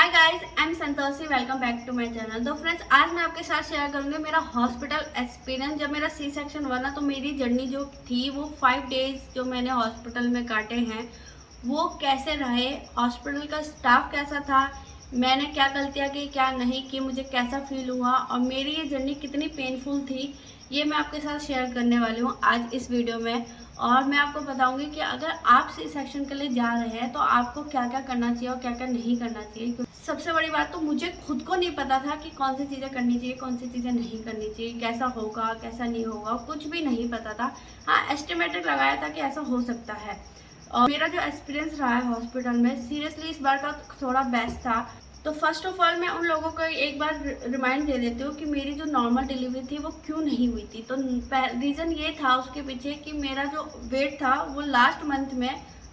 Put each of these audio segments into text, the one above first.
Guys, I am Santoshi. Welcome back to my channel. तो friends, आज मैं आपके साथ शेयर करूंगी मेरा हॉस्पिटल एक्सपीरियंस। जब मेरा सी सेक्शन हुआ ना, तो मेरी जर्नी जो थी वो 5 डेज जो मैंने हॉस्पिटल में काटे हैं वो कैसे रहे, हॉस्पिटल का स्टाफ कैसा था, मैंने क्या गलतियां की क्या नहीं की, मुझे कैसा फील हुआ और मेरी ये जर्नी कितनी पेनफुल थी, ये मैं आपके साथ शेयर करने वाली हूँ आज इस वीडियो में। और मैं आपको बताऊंगी कि अगर आप सी सेक्शन के लिए जा रहे हैं तो आपको क्या क्या करना चाहिए और क्या क्या नहीं करना चाहिए। सबसे बड़ी बात तो मुझे खुद को नहीं पता था कि कौन सी चीज़ें करनी चाहिए, कौन सी चीज़ें नहीं करनी चाहिए, कैसा होगा कैसा नहीं होगा, कुछ भी नहीं पता था। हाँ, एस्टिमेटेड लगाया था कि ऐसा हो सकता है। और मेरा जो एक्सपीरियंस रहा है हॉस्पिटल में, सीरियसली इस बार का थोड़ा बेस्ट था। तो फर्स्ट ऑफ ऑल मैं उन लोगों को एक बार रिमाइंड दे देती हूँ कि मेरी जो नॉर्मल डिलीवरी थी वो क्यों नहीं हुई थी। तो रीज़न ये था उसके पीछे कि मेरा जो वेट था वो लास्ट मंथ में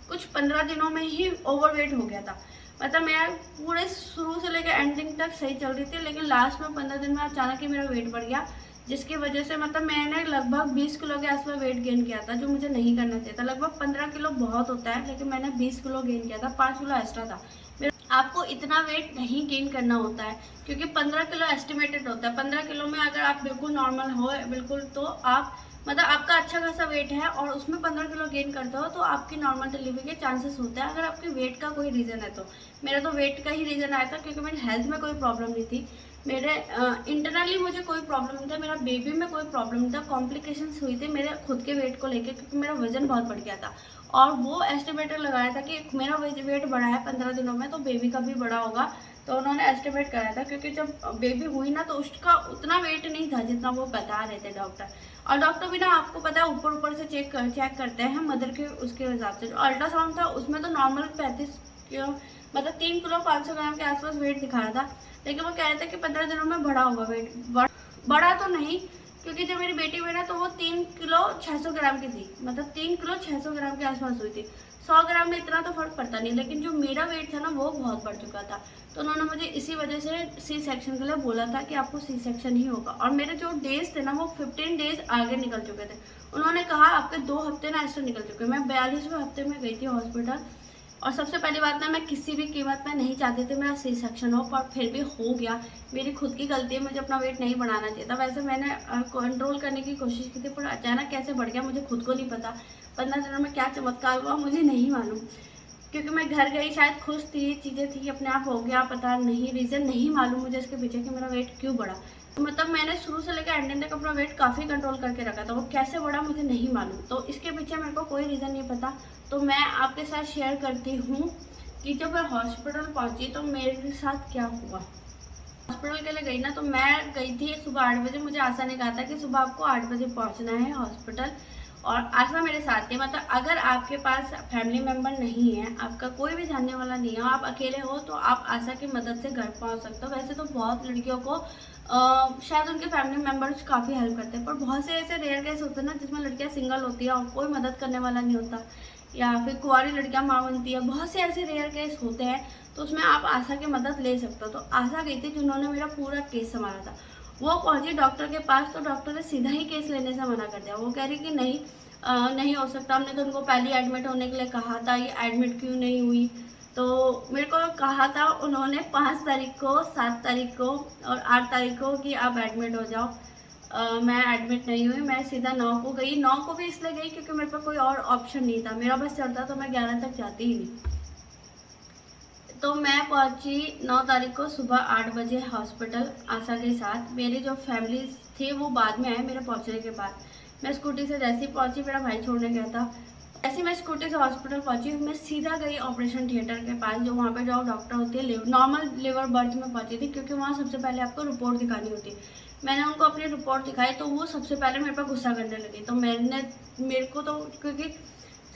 कुछ 15 दिनों में ही ओवरवेट हो गया था। मतलब मैं पूरे शुरू से लेकर एंडिंग तक सही चल रही थी, लेकिन लास्ट में 15 दिन में अचानक ही मेरा वेट बढ़ गया, जिसकी वजह से मतलब मैंने लगभग 20 किलो के आसपास वेट गेन किया था, जो मुझे नहीं करना चाहिए था। लगभग 15 किलो बहुत होता है, लेकिन मैंने 20 किलो गेन किया था, 5 किलो एक्स्ट्रा था। आपको इतना वेट नहीं गेन करना होता है क्योंकि 15 किलो एस्टिमेटेड होता है। 15 किलो में अगर आप बिल्कुल नॉर्मल हो बिल्कुल, तो आप मतलब आपका अच्छा खासा वेट है और उसमें 15 किलो गेन करते हो तो आपकी नॉर्मल डिलीवरी के चांसेस होते हैं, अगर आपके वेट का कोई रीज़न है तो। मेरा तो वेट का ही रीज़न आया था क्योंकि मेरी हेल्थ में कोई प्रॉब्लम नहीं थी, मेरे इंटरनली मुझे कोई प्रॉब्लम नहीं था, मेरा बेबी में कोई प्रॉब्लम नहीं था। कॉम्प्लिकेशंस हुई थी मेरे खुद के वेट को लेकर क्योंकि मेरा वजन बहुत बढ़ गया था और वो एस्टिमेटर लगाया था कि मेरा वेट बढ़ा है 15 दिनों में तो बेबी का भी बढ़ा होगा। तो उन्होंने एस्टिमेट कराया था क्योंकि जब बेबी हुई ना तो उसका उतना वेट नहीं था जितना वो बता रहे थे डॉक्टर। और डॉक्टर भी ना, आपको पता है, ऊपर ऊपर से चेक करते हैं मदर के उसके हिसाब से। जो अल्ट्रासाउंड था उसमें तो नॉर्मल 35 किलो मतलब 3 किलो 500 ग्राम के आसपास वेट दिखा रहा था, लेकिन वो कह रहे थे कि 15 दिनों में बढ़ा होगा वेट। बढ़ा तो नहीं, क्योंकि जब मेरी बेटी हुई ना तो वो 3 किलो 600 ग्राम की थी, मतलब 3 किलो 600 ग्राम के आसपास हुई थी। 100 ग्राम में इतना तो फर्क पड़ता नहीं, लेकिन जो मेरा वेट था ना वो बहुत बढ़ चुका था। तो उन्होंने मुझे इसी वजह से सी सेक्शन के लिए बोला था कि आपको सी सेक्शन ही होगा। और मेरे जो डेज थे ना वो 15 डेज आगे निकल चुके थे। उन्होंने कहा आपके 2 हफ्ते ना एक्स्ट्रा निकल चुके। मैं 42वें हफ्ते में गई थी हॉस्पिटल। और सबसे पहली बात ना, मैं किसी भी कीमत में नहीं चाहती थी मेरा सी सेक्शन हो, पर फिर भी हो गया। मेरी खुद की गलती है, मुझे अपना वेट नहीं बढ़ाना चाहिए था। वैसे मैंने कंट्रोल करने की कोशिश की थी, पर अचानक कैसे बढ़ गया मुझे खुद को नहीं पता। 15 दिनों में क्या चमत्कार हुआ मुझे नहीं मालूम, क्योंकि मैं घर गई शायद खुश थी, चीज़ें थी, अपने आप हो गया, पता नहीं, रीज़न नहीं मालूम मुझे इसके पीछे कि मेरा वेट क्यों बढ़ा। तो मतलब मैंने शुरू से लेकर एंडिंग तक अपना वेट काफ़ी कंट्रोल करके रखा था, वो कैसे बढ़ा मुझे नहीं मालूम। तो इसके पीछे मेरे को कोई रीज़न नहीं पता। तो मैं आपके साथ शेयर करती हूँ कि जब मैं हॉस्पिटल पहुँची तो मेरे साथ क्या हुआ। हॉस्पिटल के लिए गई ना, तो मैं गई थी सुबह 8 बजे। मुझे आशा ने कहा था कि सुबह आपको 8 बजे पहुंचना है हॉस्पिटल, और आशा मेरे साथ थी। मतलब अगर आपके पास फैमिली मेम्बर नहीं है, आपका कोई भी जानने वाला नहीं है, आप अकेले हो, तो आप आशा की मदद से घर पहुंच सकते हो। वैसे तो बहुत लड़कियों को शायद उनके फैमिली मेम्बर्स काफ़ी हेल्प करते हैं, पर बहुत से ऐसे रेयर केस होते हैं ना जिसमें लड़कियां सिंगल होती है और कोई मदद करने वाला नहीं होता, या फिर कुंवारी लड़कियां माँ बनती है, बहुत से ऐसे रेयर केस होते हैं। तो उसमें आप आशा की मदद ले सकते हो। तो आशा गई थी जिन्होंने मेरा पूरा केस संभाला था। वो पहुंची डॉक्टर के पास तो डॉक्टर ने सीधा ही केस लेने से मना कर दिया। वो कह रही कि नहीं, नहीं हो सकता, हमने तो उनको पहले एडमिट होने के लिए कहा था, ये एडमिट क्यों नहीं हुई। तो मेरे को कहा था उन्होंने 5 तारीख को, 7 तारीख को और 8 तारीख को कि आप एडमिट हो जाओ। मैं एडमिट नहीं हुई, मैं सीधा 9 को गई। 9 को भी इसलिए गई क्योंकि मेरे पास कोई और ऑप्शन नहीं था, मेरा बस चलता तो मैं 11 तक जाती ही नहीं। तो मैं पहुंची 9 तारीख को सुबह 8 बजे हॉस्पिटल आशा के साथ। मेरी जो फैमिली थी वो बाद में आए मेरे पहुंचने के बाद। मैं स्कूटी से जैसे ही पहुंची, मेरा भाई छोड़ने गया था, जैसे मैं स्कूटी से हॉस्पिटल पहुंची, मैं सीधा गई ऑपरेशन थिएटर के पास, जो वहाँ पे जो डॉक्टर होती है नॉर्मल लिवर बर्थ में पहुंची थी, क्योंकि वहाँ सबसे पहले आपको रिपोर्ट दिखानी होती है। मैंने उनको अपनी रिपोर्ट दिखाई तो वो सबसे पहले मेरे पर गुस्सा करने लगी। तो मेरे को तो, क्योंकि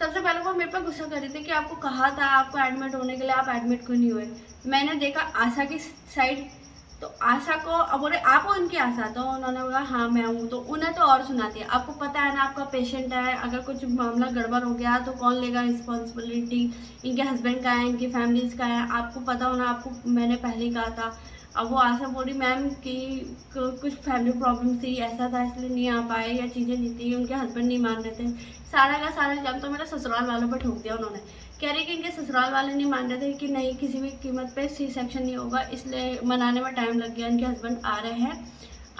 सबसे पहले वो मेरे पर गुस्सा कर रही थी कि आपको कहा था आपको एडमिट होने के लिए, आप एडमिट क्यों नहीं हुए। मैंने देखा आशा की साइड, तो आशा को अब बोले आप हो इनकी आशा, तो उन्होंने बोला हाँ मैं हूँ। तो उन्हें तो और सुनाती है, आपको पता है ना आपका पेशेंट है, अगर कुछ मामला गड़बड़ हो गया तो कौन लेगा रिस्पॉन्सिबिलिटी, इनके हस्बैंड का है, इनकी फैमिलीज का है, आपको पता होना, आपको मैंने पहले ही कहा था। अब वो आशा बोली मैम कि कुछ फैमिली प्रॉब्लम थी, ऐसा था इसलिए नहीं आ पाए, या चीज़ें नहीं थी, उनके हस्बैंड नहीं मान रहे थे। सारा का सारा इल्ज़ाम तो मेरा ससुराल वालों पर ठोक दिया उन्होंने कह रही कि इनके ससुराल वाले नहीं मान रहे थे कि नहीं किसी भी कीमत पे सी सेक्शन नहीं होगा, इसलिए मनाने में टाइम लग गया। इनके हस्बैंड आ रहे हैं,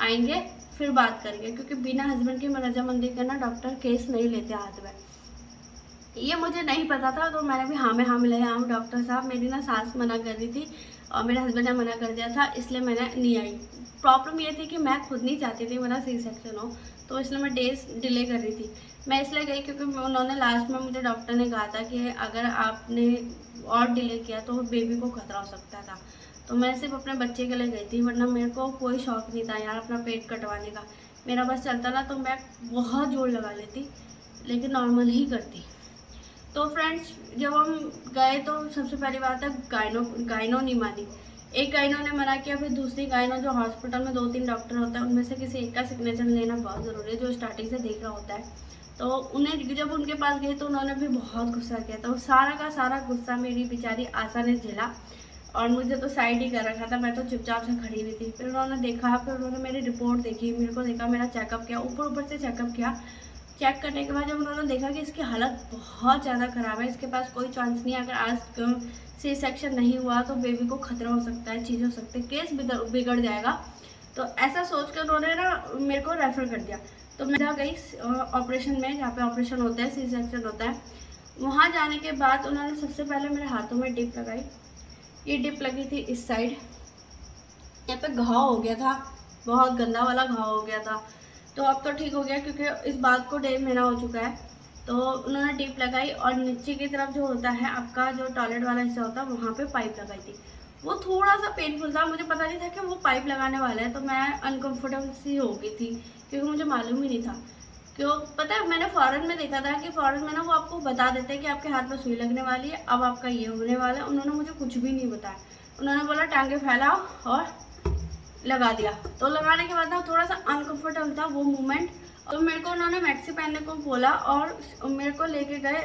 आएंगे फिर बात करेंगे, क्योंकि बिना हस्बैंड की रजामंदी के ना डॉक्टर केस नहीं लेते हाथ में। ये मुझे नहीं पता था, तो मैंने भी हाँ में हाँ मिलाया। हाँ डॉक्टर साहब, मेरी ना सास मना कर रही थी और मेरे हस्बैंड ने मना कर दिया था, इसलिए मैंने नहीं आई। प्रॉब्लम ये थी कि मैं खुद नहीं चाहती थी मेरा सी सेक्शन हो, तो इसलिए मैं डेज डिले कर रही थी। मैं इसलिए गई क्योंकि उन्होंने लास्ट में मुझे डॉक्टर ने कहा था कि अगर आपने और डिले किया तो बेबी को खतरा हो सकता था। तो मैं सिर्फ अपने बच्चे के लिए गई थी, वरना मेरे को कोई शौक नहीं था यार अपना पेट कटवाने का। मेरा बस चलता ना तो मैं बहुत जोर लगा लेती, लेकिन नॉर्मल ही करती। तो फ्रेंड्स, जब हम गए तो सबसे पहली बात है गायनो नहीं मानी। एक गायनो ने मना किया, फिर दूसरी गायनो, जो हॉस्पिटल में 2-3 डॉक्टर होता है उनमें से किसी एक का सिग्नेचर लेना बहुत ज़रूरी है, जो स्टार्टिंग से देख रहा होता है। तो उन्हें जब उनके पास गए तो उन्होंने भी बहुत गुस्सा किया था। सारा का सारा गुस्सा मेरी बेचारी आशा ने झेला और मुझे तो साइड ही कर रखा था, मैं तो चुपचाप से खड़ी हुई थी। फिर उन्होंने देखा, फिर उन्होंने मेरी रिपोर्ट देखी, मेरे को देखा, मेरा चेकअप किया, ऊपर से चेकअप किया। चेक करने के बाद जब उन्होंने देखा कि इसकी हालत बहुत ज़्यादा ख़राब है, इसके पास कोई चांस नहीं है, अगर आज सी सेक्शन नहीं हुआ तो बेबी को खतरा हो सकता है, चीज़ हो सकती है, केस बिगड़ जाएगा। तो ऐसा सोच कर उन्होंने ना मेरे को रेफ़र कर दिया। तो मैं जा गई ऑपरेशन में, जहाँ पे ऑपरेशन होता है, सी सेक्शन होता है। वहाँ जाने के बाद उन्होंने सबसे पहले मेरे हाथों में डिप लगाई। ये डिप लगी थी इस साइड, यहाँ पे घाव हो गया था, बहुत गंदा वाला घाव हो गया था। तो अब तो ठीक हो गया, क्योंकि इस बात को 1.5 महीना हो चुका है। तो उन्होंने टिप लगाई और नीचे की तरफ जो होता है आपका, जो टॉयलेट वाला हिस्सा होता है, वहाँ पे पाइप लगाई थी। वो थोड़ा सा पेनफुल था, मुझे पता नहीं था कि वो पाइप लगाने वाला है, तो मैं अनकम्फर्टेबल सी हो गई थी, क्योंकि मुझे मालूम ही नहीं था। क्यों पता है, मैंने फॉरेन में देखा था कि फॉरेन में ना वो आपको बता देते हैं कि आपके हाथ में सुई लगने वाली है, अब आपका ये होने वाला है। उन्होंने मुझे कुछ भी नहीं बताया, उन्होंने बोला टांगे फैलाओ और लगा दिया। तो लगाने के बाद ना थोड़ा सा अनकंफर्टेबल था वो मूवमेंट। तो मेरे को उन्होंने मैक्सी पहनने को बोला और मेरे को लेके गए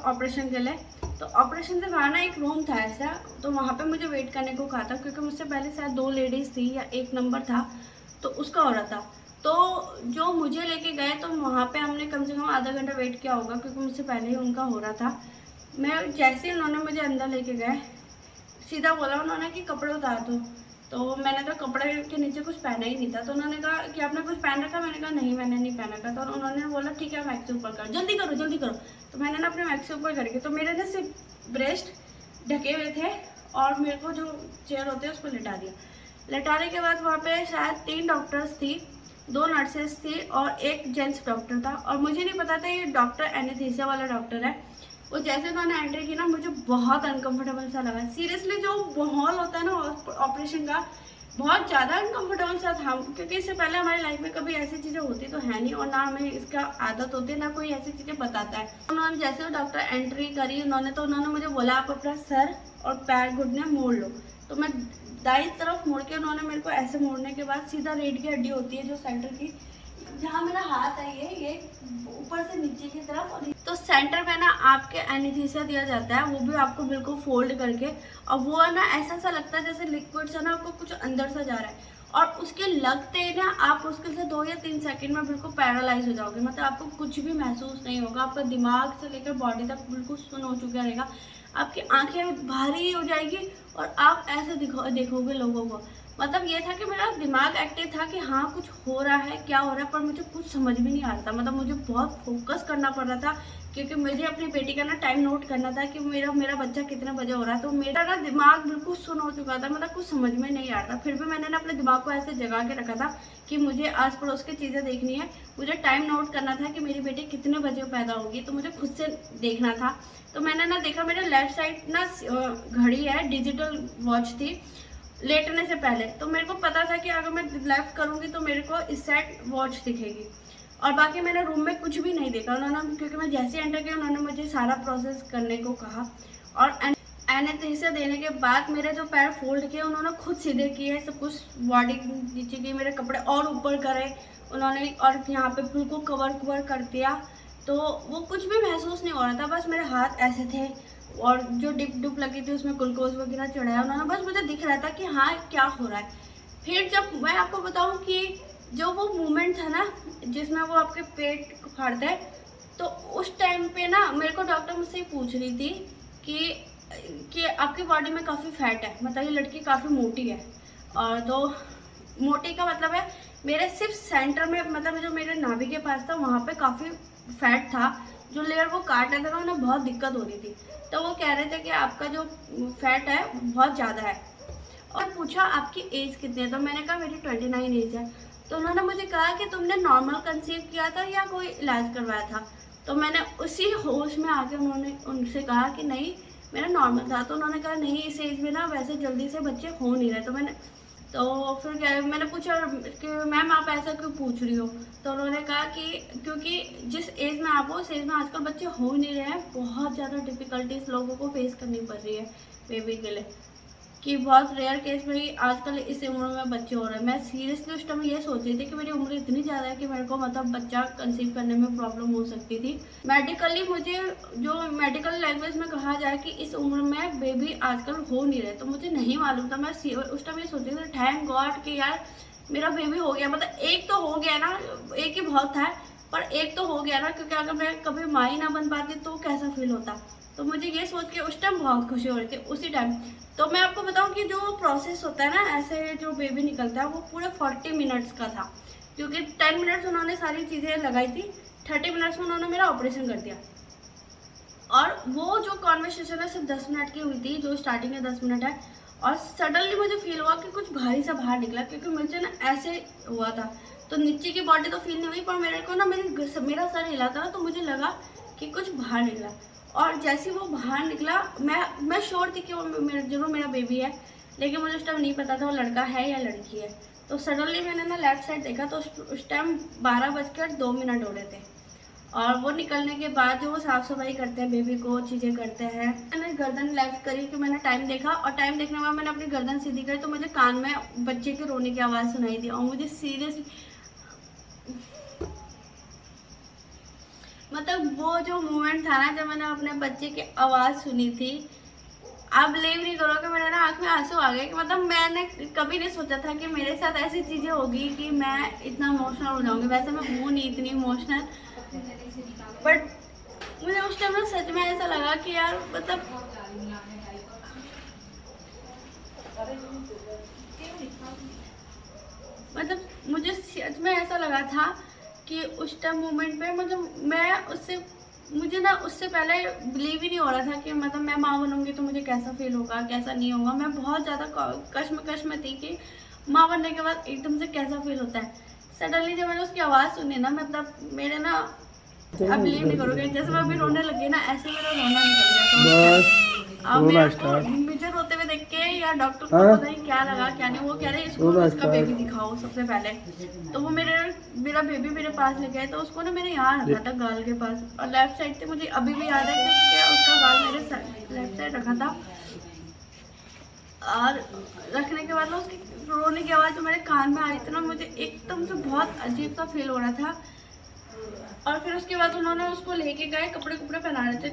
ऑपरेशन के लिए। तो ऑपरेशन से बाहर ना एक रूम था ऐसा, तो वहाँ पे मुझे वेट करने को कहा था, क्योंकि मुझसे पहले शायद 2 लेडीज़ थी या 1 नंबर था, तो उसका हो रहा था। तो जो मुझे लेके गए तो वहाँ पे हमने कम से कम आधा घंटा वेट किया होगा, क्योंकि मुझसे पहले ही उनका हो रहा था। मैं जैसे ही उन्होंने मुझे अंदर लेके गए, सीधा बोला उन्होंने कि कपड़े उतार दो। तो मैंने तो कपड़े के नीचे कुछ पहना ही नहीं था। तो उन्होंने कहा कि आपने कुछ पहन रखा? मैंने कहा नहीं, मैंने नहीं पहन रखा। तो उन्होंने बोला ठीक है मैक्सी ऊपर कर, जल्दी करो जल्दी करो। तो मैंने ना अपने मैक्सी ऊपर करके, तो मेरे ना सिर्फ ब्रेस्ट ढके हुए थे और मेरे को जो चेयर होते हैं उस पर लिटा दिया। लिटाने के बाद वहाँ पे शायद 3 डॉक्टर्स थी, 2 नर्सेस थी और 1 जेंट्स डॉक्टर था। और मुझे नहीं पता था ये डॉक्टर एनेस्थीसिया वाला डॉक्टर है। वो जैसे उन्होंने एंट्री की ना, मुझे बहुत अनकंफर्टेबल सा लगा। सीरियसली जो माहौल होता है ना ऑपरेशन का, बहुत ज़्यादा अनकंफर्टेबल सा था, क्योंकि इससे पहले हमारी लाइफ में कभी ऐसी चीज़ें होती तो है नहीं, और ना हमें इसका आदत होती है, ना कोई ऐसी चीज़ें बताता है। उन्होंने जैसे वो डॉक्टर एंट्री करी तो उन्होंने मुझे बोला आप अपना सर और पैर घुटने मोड़ लो। तो मैं दाईं तरफ मोड़ के, उन्होंने मेरे को ऐसे मोड़ने के बाद सीधा रीढ़ की हड्डी होती है जो सेंटर की, जहाँ मेरा हाथ है ये ऊपर से नीचे की तरफ, और तो सेंटर में ना आपके एनेस्थीसिया दिया जाता है, वो भी आपको बिल्कुल फोल्ड करके। और वो ना ऐसा सा लगता है जैसे लिक्विड सा ना आपको कुछ अंदर सा जा रहा है, और उसके लगते ही ना आप मुश्किल से 2 या 3 सेकंड में बिल्कुल पैरालाइज हो जाओगे। मतलब आपको कुछ भी महसूस नहीं होगा, आपका दिमाग से लेकर बॉडी तक बिल्कुल सुन्न हो चुका रहेगा, आपकी आंखें भारी हो जाएगी और आप ऐसे देखोगे लोगों को। मतलब ये था कि मेरा दिमाग एक्टिव था कि हाँ कुछ हो रहा है, क्या हो रहा है, पर मुझे कुछ समझ भी नहीं आ रहा था। मतलब मुझे बहुत फोकस करना पड़ रहा था, क्योंकि मुझे अपनी बेटी का ना टाइम नोट करना था कि मेरा बच्चा कितने बजे हो रहा है। तो मेरा ना दिमाग बिल्कुल सुन्न हो चुका था, मतलब कुछ समझ में नहीं आ रहा था। फिर भी मैंने ना अपने दिमाग को ऐसे जगा के रखा था कि मुझे आस पड़ोस की चीज़ें देखनी है, मुझे टाइम नोट करना था कि मेरी बेटी कितने बजे पैदा होगी, तो मुझे खुद से देखना था। तो मैंने ना देखा, मेरे लेफ्ट साइड ना घड़ी है, डिजिटल वॉच थी लेटने से पहले। तो मेरे को पता था कि अगर मैं लेफ्ट करूँगी तो मेरे को इस साइड वॉच दिखेगी। और बाकी मैंने रूम में कुछ भी नहीं देखा। उन्होंने, क्योंकि मैं जैसे एंटर किया, उन्होंने मुझे सारा प्रोसेस करने को कहा। और एनेस्थीसिया देने के बाद मेरे जो पैर फोल्ड किए उन्होंने खुद सीधे किए, सब कुछ बॉडी नीचे की, मेरे कपड़े और ऊपर करे उन्होंने, और यहाँ पे बिल्कुल कवर कर दिया। तो वो कुछ भी महसूस नहीं हो रहा था, बस मेरे हाथ ऐसे थे और जो डिप लगी थी उसमें ग्लूकोज वगैरह चढ़ाया उन्होंने, बस मुझे दिख रहा था कि हाँ क्या हो रहा है। फिर जब मैं आपको बताऊं कि जो वो मूवमेंट था ना जिसमें वो आपके पेट को फाड़ता है, तो उस टाइम पे ना मेरे को डॉक्टर मुझसे पूछ रही थी कि आपकी बॉडी में काफ़ी फैट है, मतलब ये लड़की काफ़ी मोटी है। और तो मोटी का मतलब है मेरे सिर्फ सेंटर में, मतलब जो मेरे नाभि के पास था वहाँ पे काफ़ी फैट था। जो लेयर वो काट रहे थे ना उन्हें बहुत दिक्कत हो रही थी, तो वो कह रहे थे कि आपका जो फैट है बहुत ज़्यादा है। और पूछा आपकी एज कितनी है, तो मैंने कहा मेरी 29 एज है। तो उन्होंने मुझे कहा कि तुमने नॉर्मल कंसीव किया था या कोई इलाज करवाया था। तो मैंने उसी होश में आके उनसे कहा कि नहीं मेरा नॉर्मल था। तो उन्होंने कहा नहीं इस एज में ना वैसे जल्दी से बच्चे हो नहीं रहे। तो फिर क्या, मैंने पूछा कि मैम आप ऐसा क्यों पूछ रही हो। तो उन्होंने कहा कि क्योंकि जिस एज में आप हो उस एज में आजकल बच्चे हो नहीं रहे हैं, बहुत ज़्यादा डिफ़िकल्टीज लोगों को फेस करनी पड़ रही है बेबी के लिए, कि बहुत रेयर केस में ही आजकल इस उम्र में बच्चे हो रहे हैं। मैं सीरियसली उस टाइम ये सोच रही थी कि मेरी उम्र इतनी ज़्यादा है कि मेरे को मतलब बच्चा कंसीव करने में प्रॉब्लम हो सकती थी। मेडिकली मुझे जो मेडिकल लैंग्वेज में कहा जाए कि इस उम्र में बेबी आजकल हो नहीं रहे, तो मुझे नहीं मालूम था। मैं उस टाइम ये सोच रही थी थैंक गॉड कि यार मेरा बेबी हो गया, मतलब एक तो हो गया ना, एक ही बहुत था पर एक तो हो गया ना, क्योंकि अगर मैं कभी माँ ही ना बन पाती तो कैसा फील होता। तो मुझे ये सोच के उस टाइम बहुत खुशी हो रही थी उसी टाइम। तो मैं आपको बताऊं कि जो प्रोसेस होता है ना ऐसे जो बेबी निकलता है वो पूरे 40 मिनट्स का था, क्योंकि 10 मिनट्स उन्होंने सारी चीज़ें लगाई थी, 30 मिनट्स में उन्होंने मेरा ऑपरेशन कर दिया। और वो जो कॉन्वर्सेशन है सिर्फ 10 मिनट की हुई थी, जो स्टार्टिंग में 10 मिनट है। और सडनली मुझे फील हुआ कि कुछ भारी सा बाहर निकला, क्योंकि मुझे ना ऐसे हुआ था। तो नीचे की बॉडी तो फील नहीं हुई, पर मेरे को ना मेरा सर हिला था ना, तो मुझे लगा कि कुछ बाहर निकला। और जैसे वो बाहर निकला मैं श्योर थी कि वो जरूर मेरा बेबी है, लेकिन मुझे उस टाइम नहीं पता था वो लड़का है या लड़की है। तो सडनली मैंने ना लेफ्ट साइड देखा, तो उस टाइम 12:02 हो रहे थे। और वो निकलने के बाद जो वो साफ़ सफाई करते हैं, बेबी को चीज़ें करते हैं, मैंने गर्दन लेफ्ट करी कि मैंने टाइम देखा, और टाइम देखने के बाद मैंने अपनी गर्दन सीधी करी, तो मुझे कान में बच्चे के रोने की आवाज़ सुनाई दी। और मुझे सीरियसली मतलब वो जो मोमेंट था ना जब मैंने अपने बच्चे की आवाज़ सुनी थी, आप बिलीव नहीं करोगे मेरे ना आँख में आंसू आ गए। कि मतलब मैंने कभी नहीं सोचा था कि मेरे साथ ऐसी चीज़ें होगी कि मैं इतना इमोशनल हो जाऊँगी। वैसे मैं हूँ नहीं इतनी इमोशनल, बट मुझे उस टाइम ना सच में ऐसा लगा कि यार मतलब मुझे सच में ऐसा लगा था कि उस टाइम मोमेंट पे मतलब मुझे ना उससे पहले बिलीव ही नहीं हो रहा था कि मतलब मैं माँ बनूंगी तो मुझे कैसा फील होगा कैसा नहीं होगा। मैं बहुत ज़्यादा कश्मकश में थी कि माँ बनने के बाद एकदम से कैसा फील होता है। सडनली जब मैंने उसकी आवाज़ सुनी ना, मतलब मेरे ना आप बिलीव नहीं करोगे, जैसे मैं अभी रोने लगी ना ऐसे मेरा रोना निकल गया। अब मुझे रोते हुए देख के या डॉक्टर को पता नहीं क्या लगा क्या नहीं, वो कह रहे इसको इसका बेबी दिखाओ सबसे पहले। तो वो मेरा बेबी मेरे पास लेके आए, तो उसको ना मैंने यहाँ रखा था गाल के पास, और लेफ्ट साइड से मुझे अभी भी याद है कि उसका गाल मेरे लेफ्ट साइड रखा था। और रखने के बाद ना उसकी रोने की आवाज़ जो मेरे कान में आ रही थी ना, मुझे एकदम से बहुत अजीब सा फील हो रहा था। और फिर उसके बाद उन्होंने उसको लेके गए, कपड़े पहना रहे थे।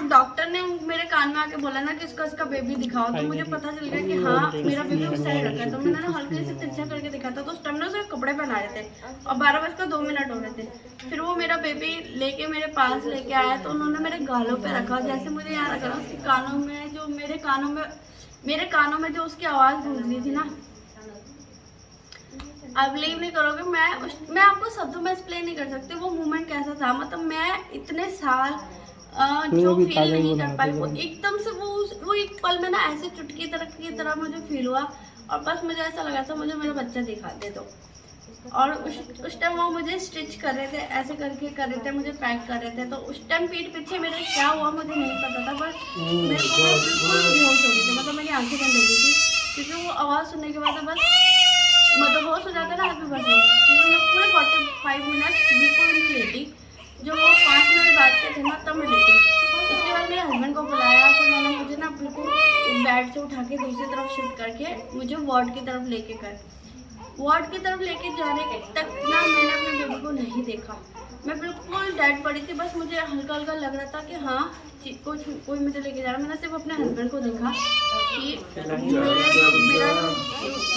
डॉक्टर ने मेरे कान में आके बोला ना कि इसका बेबी दिखाओ, तो मुझे पता चल गया कि हाँ मेरा बेबी उस साइड रखा है। तो मैंने ना हल्के से तिरछा करके देखा था, तो उस टाइम ना उसके कपड़े पहना रहे थे और 12:02 हो रहे थे। फिर वो मेरा बेबी लेके मेरे पास लेके आया, तो उन्होंने मेरे गालों पे रखा, जैसे मुझे यहाँ रखा, उसके कानों में जो मेरे कानों में जो उसकी आवाज़ गूंज रही थी ना, आप बिलीव नहीं करोगे, मैं आपको शब्दों में एक्सप्लेन नहीं कर सकती वो मोमेंट कैसा था। मतलब मैं इतने साल जो फील नहीं कर पाई, वो एकदम से वो एक पल में ना ऐसे चुटकी की तरह मुझे फील हुआ। और बस मुझे ऐसा लगा था मुझे मेरा बच्चा दिखा दे दो। और उस टाइम वो मुझे स्टिच कर रहे थे, ऐसे करके कर रहे थे, मुझे पैक कर रहे थे। तो उस टाइम पीठ पीछे मेरे क्या हुआ मुझे नहीं पता था, बस मेरे को बिल्कुल बेहोश हो गई थी, मतलब मेरी आंखें बंद हो गई थी, क्योंकि वो आवाज़ सुनने के बाद बस मतलब होश हो जाता है ना आदमी, बस मैं पूरे 45 मिनट बिल्कुल नहीं लेटी। जो वो 5 मिनट बाद के थे ना तब मैं लेटी। उसके बाद मेरे हस्बैंड को बुलाया, फिर मैंने मुझे ना बिल्कुल बेड से उठा के दूसरी तरफ शिफ्ट करके मुझे वार्ड की तरफ लेके जाने तक ना मैंने अपने बेबी को नहीं देखा। मैं बिल्कुल डेड पड़ी थी, बस मुझे हल्का हल्का लग रहा था कि हाँ कोई मुझे लेके जा रहा है। मैंने सिर्फ अपने हस्बैंड को देखा कि मेरा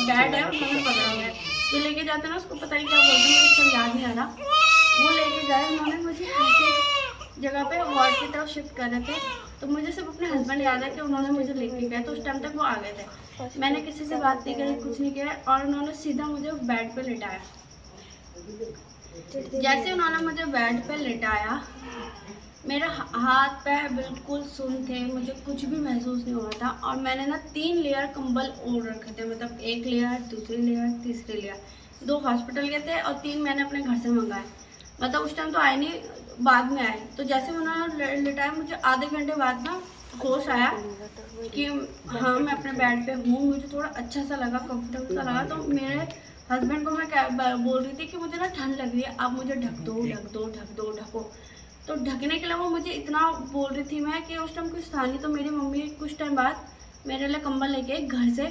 डैड है उन्होंने पकड़ा हुआ है, जो लेके जाते हैं ना उसको पता नहीं क्या बोलते हैं, मुझे सब याद नहीं आ रहा। वो लेके गए, उन्होंने मुझे ऐसे जगह पे वार्ड की तरफ शिफ्ट कर रहे थे। तो मुझे सिर्फ अपने हस्बैंड याद है कि उन्होंने मुझे लेके गए, तो उस टाइम तक वो आ गए थे। मैंने किसी से बात नहीं करी, कुछ नहीं किया, और उन्होंने सीधा मुझे बेड पे लिटाया। जैसे उन्होंने मुझे बेड पे लिटाया, मेरा हाथ पैर बिल्कुल सुन थे, मुझे कुछ भी महसूस नहीं हो रहा था। और मैंने ना 3 लेयर कंबल ओढ़ रखे थे, मतलब 1 लेयर, दूसरी लेयर, तीसरी लेयर। 2 हॉस्पिटल के थे और 3 मैंने अपने घर से मंगाए। मतलब उस टाइम तो आए नहीं, बाद में आए। तो जैसे उन्होंने लिटाया, मुझे आधे घंटे बाद ना होश आया कि हाँ मैं अपने बेड पे हूँ। मुझे थोड़ा अच्छा सा लगा, कंफर्टेबल सा लगा। तो मेरे हस्बैंड को मैं बोल रही थी कि मुझे ना ठंड लग रही है, आप मुझे ढक दो, ढक दो, ढक दो, ढको। तो ढकने के लिए वो मुझे इतना बोल रही थी मैं कि उस टाइम कुछ था नहीं। तो मेरी मम्मी कुछ टाइम बाद मेरे लिए कंबल लेके आई घर से,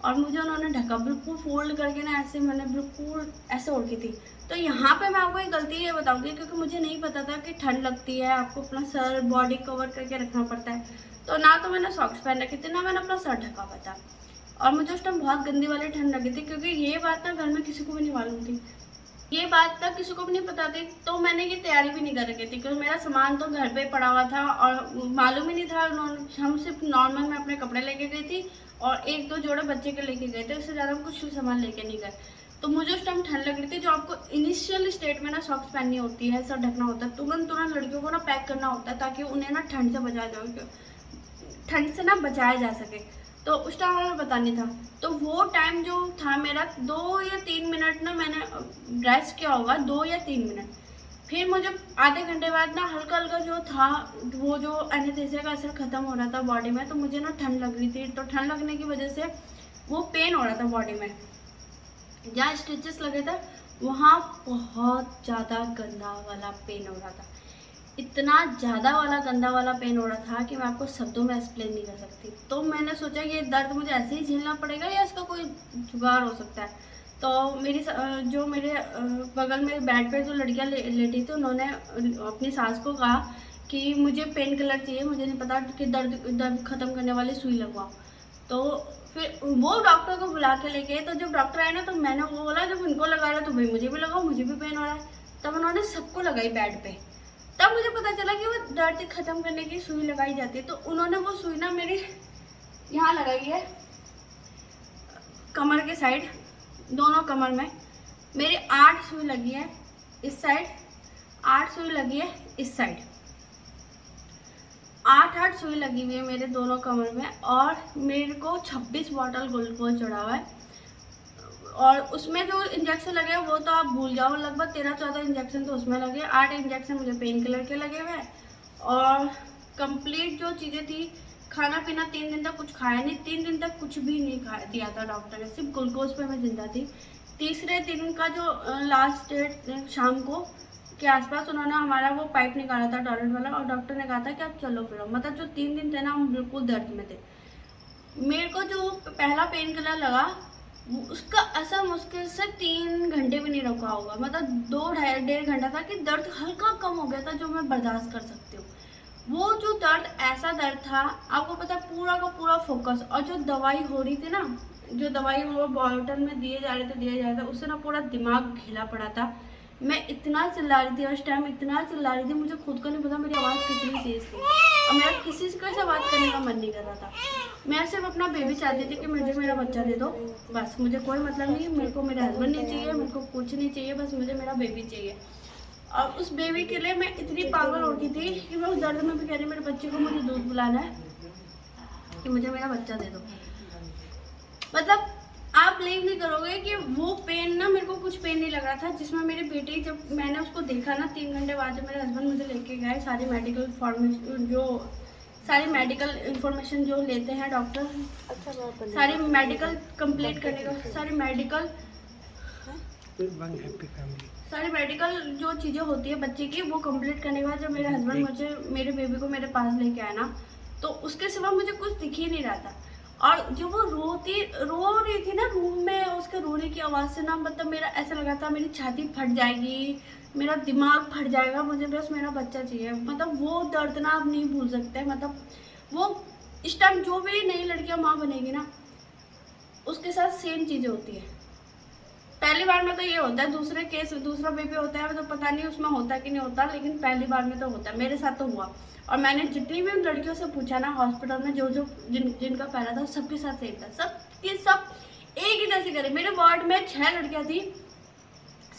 और मुझे उन्होंने ढका, बिल्कुल फोल्ड करके ना, ऐसे मैंने बिल्कुल ऐसे ओढ़ी थी। तो यहाँ पे मैं आपको एक गलती ये बताऊंगी, क्योंकि मुझे नहीं पता था कि ठंड लगती है, आपको अपना सर बॉडी कवर करके रखना पड़ता है। तो ना तो मैंने सॉक्स पहन रखी थी, ना मैंने अपना सर ढका हुआ था। और मुझे उस टाइम बहुत गंदी वाली ठंड लगी थी, क्योंकि ये बात ना घर में किसी को भी नहीं मालूम थी, ये बात तक किसी को भी नहीं पता थी। तो मैंने ये तैयारी भी नहीं कर रखी थी, क्योंकि मेरा सामान तो घर पे पड़ा हुआ था और मालूम ही नहीं था। हम सिर्फ नॉर्मल में अपने कपड़े लेके गई थी और 1-2 जोड़े बच्चे के लेके गए थे, उससे ज़्यादा हम कुछ सामान लेके नहीं गए। तो मुझे उस टाइम ठंड लग रही थी। जो आपको इनिशियल स्टेट में ना सॉक्स पहननी होती है, सर ढकना होता है, तुरंत लड़कियों को ना पैक करना होता है, ताकि उन्हें ना ठंड से बचाया जाए, ठंड से ना बचाया जा सके। तो उस टाइम हमें पता नहीं था। तो वो टाइम जो था मेरा 2 या 3 मिनट ना मैंने रेस्ट किया होगा, 2 या 3 मिनट। फिर मुझे आधे घंटे बाद ना हल्का हल्का जो था, वो जो एनेस्थीसिया का असर खत्म हो रहा था बॉडी में, तो मुझे ना ठंड लग रही थी। तो ठंड लगने की वजह से वो पेन हो रहा था बॉडी में, जहाँ स्टिचेस लगे थे वहाँ बहुत ज़्यादा गंदा वाला पेन हो रहा था। इतना ज़्यादा वाला गंदा वाला पेन हो रहा था कि मैं आपको शब्दों में एक्सप्लेन नहीं कर सकती। तो मैंने सोचा ये दर्द मुझे ऐसे ही झेलना पड़ेगा या इसका कोई जुगाड़ हो सकता है। तो जो मेरे बगल में बेड पे जो लड़कियां लेटी थी, उन्होंने अपनी सास को कहा कि मुझे पेन किलर चाहिए, मुझे नहीं पता कि दर्द ख़त्म करने वाली सुई लगवाओ। तो फिर वो डॉक्टर को बुला के लेके, तो जब डॉक्टर आए ना, तो मैंने वो बोला जब इनको लगा रहा तो भाई मुझे भी लगाओ, मुझे भी पेन हो रहा है। तब उन्होंने सबको लगाई बेड पे। तब मुझे पता चला कि वो दर्द खत्म करने की सुई लगाई जाती है। तो उन्होंने वो सुई ना मेरे यहाँ लगाई है, कमर के साइड, दोनों कमर में। मेरी 8 सुई लगी है इस साइड, 8 सुई लगी है इस साइड, 8 सुई लगी हुई है मेरे दोनों कमर में। और मेरे को 26 बॉटल ग्लूकोज चढ़ा हुआ है। और उसमें जो इंजेक्शन लगे हैं वो तो आप भूल जाओ, लगभग 13-14 इंजेक्शन तो उसमें लगे। 8 इंजेक्शन मुझे पेन किलर के लगे हुए हैं। और कंप्लीट जो चीज़ें थी, खाना पीना 3 दिन तक कुछ खाया नहीं, 3 दिन तक कुछ भी नहीं खाया दिया था डॉक्टर ने, सिर्फ ग्लूकोज पे मैं जिंदा थी। तीसरे दिन का जो लास्ट डेट शाम को के आसपास उन्होंने हमारा वो पाइप निकाला था टॉयलेट वाला, और डॉक्टर ने कहा था कि आप चलो फिरो। मतलब जो 3 दिन थे ना, हम बिल्कुल दर्द में थे। मेरे को जो पहला पेन किलर लगा, उसका असर मुश्किल से 3 घंटे भी नहीं रुका होगा। मतलब 2-2.5 घंटा था कि दर्द हल्का कम हो गया था, जो मैं बर्दाश्त कर सकती हूँ। वो जो दर्द, ऐसा दर्द था, आपको पता है, पूरा का पूरा फोकस। और जो दवाई हो रही थी ना, जो दवाई वो बॉटल में दिए जा रहे थे, उससे ना पूरा दिमाग घिला पड़ा था। मैं इतना चिल्ला रही थी उस टाइम, इतना चिल्ला रही थी, मुझे खुद को नहीं पता मेरी आवाज़ कितनी तेज़ थी। और मेरा किसी से बात करने का मन नहीं कर रहा था। मैं सिर्फ अपना बेबी चाहती थी कि मुझे मेरा बच्चा दे दो, बस। मुझे कोई मतलब नहीं, मेरे को मेरा हस्बैंड नहीं चाहिए, मेरे को कुछ नहीं चाहिए, बस मुझे मेरा बेबी चाहिए। और उस बेबी के लिए मैं इतनी पागल हो गई थी कि मैं उस दर्द में भी कह रही मेरे बच्चे को मुझे दूध पिलाना है, कि मुझे मेरा बच्चा दे दो। मतलब आप बिलीव नहीं करोगे कि वो पेन ना, मेरे को कुछ पेन नहीं लग रहा था। जिसमें मेरी बेटी, जब मैंने उसको देखा ना 3 घंटे बाद, जब मेरे हस्बैंड मुझे लेके गए, सारी मेडिकल इंफॉर्मेशन जो लेते हैं डॉक्टर, सारी मेडिकल कंप्लीट करने का, सारी मेडिकल जो चीज़ें होती है बच्चे की, वो कंप्लीट करने के बाद जब मेरे हस्बैंड मुझे, मेरे बेबी को मेरे पास लेके आया ना, तो उसके सिवा मुझे कुछ दिख ही नहीं रहा था। और जो वो रो रही थी ना रूम में, उसके रोने की आवाज़ से ना, मतलब मेरा ऐसा लगा था मेरी छाती फट जाएगी, मेरा दिमाग फट जाएगा, मुझे बस मेरा बच्चा चाहिए। मतलब वो दर्द ना आप नहीं भूल सकते। मतलब वो इस टाइम जो भी नई लड़कियां माँ बनेगी ना, उसके साथ सेम चीज़ें होती है। पहली बार में तो ये होता है, दूसरे केस दूसरा बेबी होता है तो पता नहीं उसमें होता कि नहीं होता, लेकिन पहली बार में तो होता है, मेरे साथ तो हुआ। और मैंने जितनी भी लड़कियों से पूछा ना हॉस्पिटल में, जो जो जिनका पहला था सबके साथ सेम था, सब एक ही जैसे करे। मेरे वार्ड में 6 लड़कियां थी,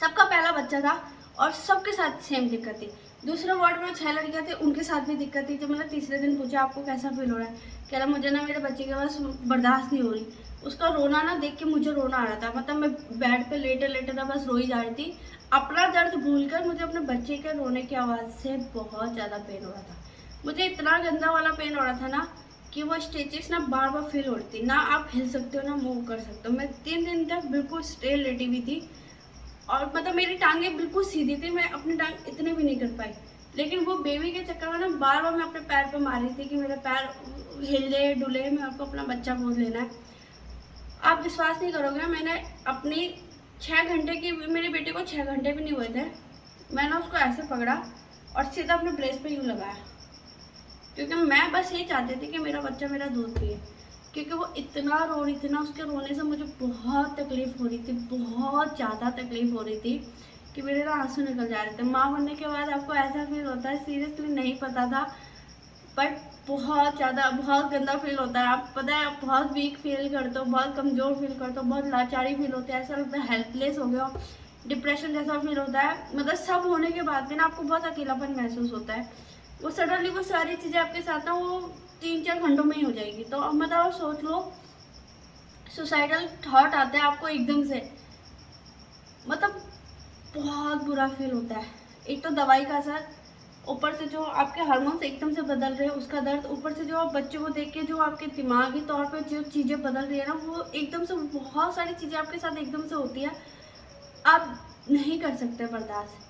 सबका पहला बच्चा था और सबके साथ सेम दिक्कत थी। दूसरे वार्ड में 6 लड़कियां थी, उनके साथ भी दिक्कत थी। जब मैंने तीसरे दिन पूछा आपको कैसा फील हो रहा है, कह रहा मुझे ना मेरे बच्चे के पास बर्दाश्त नहीं हो रही। उसका रोना ना देख के मुझे रोना आ रहा था, मतलब मैं बेड पे लेटे लेटे ना बस रोई जा रही थी। अपना दर्द भूलकर मुझे अपने बच्चे के रोने की आवाज़ से बहुत ज़्यादा पेन हो रहा था। मुझे इतना गंदा वाला पेन हो रहा था ना कि वो स्टिचेस ना बार बार फील हो रही थी, ना आप हिल सकते हो ना मूव कर सकते हो। मैं 3 दिन तक बिल्कुल स्ट्रेट लेटी हुई थी और मतलब मेरी टांगें बिल्कुल सीधी थी, मैं अपनी टांग इतने भी नहीं कर पाई। लेकिन वो बेबी के चक्कर में ना बार बार मैं अपने पैर पे मार रही थी कि मेरे पैर हिले डुले, मेरे को अपना बच्चा गोद लेना है। आप विश्वास नहीं करोगे, मैंने अपनी 6 घंटे की, मेरी बेटी को 6 घंटे भी नहीं हुए थे, मैंने उसको ऐसे पकड़ा और सीधा अपने ब्रेस्ट पे यूँ लगाया, क्योंकि मैं बस ये चाहती थी कि मेरा बच्चा मेरा दूध पिए। क्योंकि वो इतना रो रही थी ना, उसके रोने से मुझे बहुत तकलीफ़ हो रही थी, बहुत ज़्यादा तकलीफ़ हो रही थी कि मेरे ना आंसू निकल जा रहे थे। माँ बनने के बाद आपको ऐसा फील होता है, सीरियसली नहीं पता था, बट बहुत ज़्यादा बहुत गंदा फील होता है। आप पता है, आप बहुत वीक फील करते हो, बहुत कमज़ोर फील करते हो, बहुत लाचारी फील होती है, ऐसा लगता है हेल्पलेस हो गया हो, डिप्रेशन जैसा फील होता है। मतलब सब होने के बाद भी ना आपको बहुत अकेलापन महसूस होता है। वो सडनली वो सारी चीज़ें आपके साथ ना वो 3-4 घंटों में ही हो जाएगी। तो अब मतलब आप सोच लो, सुसाइडल थॉट आता है आपको एकदम से, मतलब बहुत बुरा फील होता है। एक तो दवाई का असर, ऊपर से जो आपके हार्मोन्स एकदम से बदल रहे हैं उसका दर्द, ऊपर से जो आप बच्चे को देख के जो आपके दिमागी तौर पे जो चीज़ें बदल रही है ना, वो एकदम से बहुत सारी चीज़ें आपके साथ एकदम से होती है, आप नहीं कर सकते बर्दाश्त,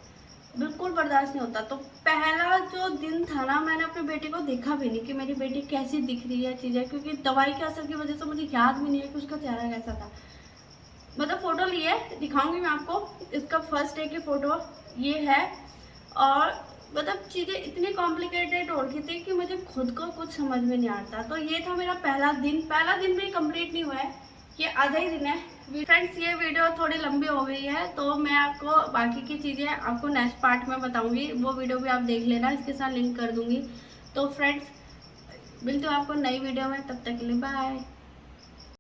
बिल्कुल बर्दाश्त नहीं होता। तो पहला जो दिन था ना, मैंने अपनी बेटी को देखा भी नहीं कि मेरी बेटी कैसी दिख रही है चीज़ें, क्योंकि दवाई के असर की वजह से मुझे याद भी नहीं है कि उसका चेहरा कैसा था। मतलब फ़ोटो ली है, दिखाऊंगी मैं आपको, इसका फर्स्ट डे की फ़ोटो ये है। और मतलब चीज़ें इतनी कॉम्प्लिकेटेड हो रही थी कि मुझे खुद को कुछ समझ में नहीं आता। तो ये था मेरा पहला दिन भी कंप्लीट नहीं हुआ है, ये आधा ही दिन है। फ्रेंड्स, ये वीडियो थोड़ी लंबी हो गई है, तो मैं आपको बाकी की चीज़ें आपको नेक्स्ट पार्ट में बताऊंगी, वो वीडियो भी आप देख लेना, इसके साथ लिंक कर दूंगी। तो फ्रेंड्स, मिलते हो आपको नई वीडियो में, तब तक के लिए बाय।